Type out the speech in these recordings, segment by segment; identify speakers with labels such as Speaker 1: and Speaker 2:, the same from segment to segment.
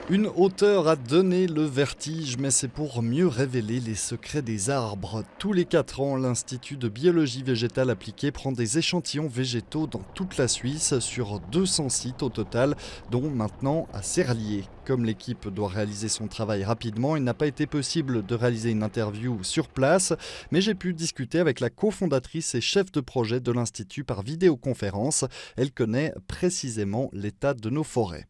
Speaker 1: Une hauteur a donné le vertige, mais c'est pour mieux révéler les secrets des arbres. Tous les 4 ans, l'Institut de biologie végétale appliquée prend des échantillons végétaux dans toute la Suisse, sur 200 sites au total, dont maintenant à Serlier. Comme l'équipe doit réaliser son travail rapidement, il n'a pas été possible de réaliser une interview sur place, mais j'ai pu discuter avec la cofondatrice et chef de projet de l'Institut par vidéoconférence. Elle connaît précisément l'état de nos forêts.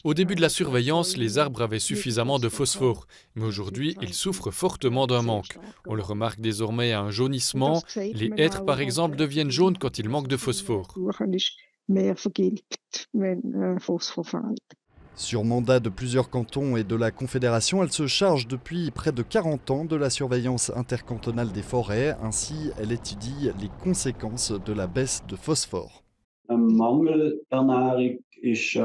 Speaker 2: Au début de la surveillance, les arbres avaient suffisamment de phosphore, mais aujourd'hui, ils souffrent fortement d'un manque. On le remarque désormais à un jaunissement. Les hêtres, par exemple, deviennent jaunes quand il manque de phosphore.
Speaker 1: Sur mandat de plusieurs cantons et de la Confédération, elle se charge depuis près de 40 ans de la surveillance intercantonale des forêts. Ainsi, elle étudie les conséquences de la baisse de phosphore.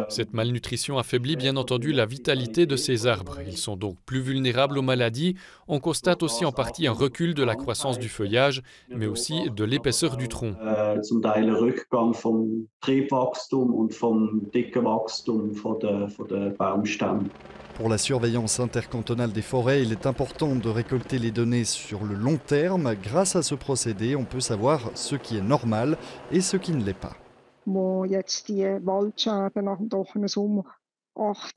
Speaker 2: Cette malnutrition affaiblit bien entendu la vitalité de ces arbres. Ils sont donc plus vulnérables aux maladies. On constate aussi en partie un recul de la croissance du feuillage, mais aussi de l'épaisseur du tronc.
Speaker 1: Pour la surveillance intercantonale des forêts, il est important de récolter les données sur le long terme. Grâce à ce procédé, on peut savoir ce qui est normal et ce qui ne l'est pas.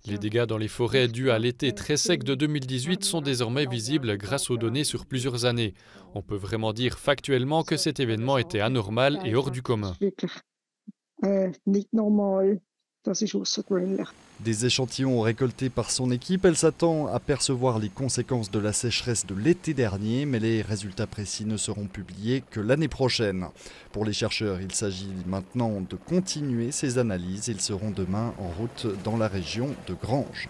Speaker 2: Les dégâts dans les forêts dus à l'été très sec de 2018 sont désormais visibles grâce aux données sur plusieurs années. On peut vraiment dire factuellement que cet événement était anormal et hors du commun.
Speaker 1: Des échantillons récoltés par son équipe, elle s'attend à percevoir les conséquences de la sécheresse de l'été dernier, mais les résultats précis ne seront publiés que l'année prochaine. Pour les chercheurs, il s'agit maintenant de continuer ces analyses. Ils seront demain en route dans la région de Granges.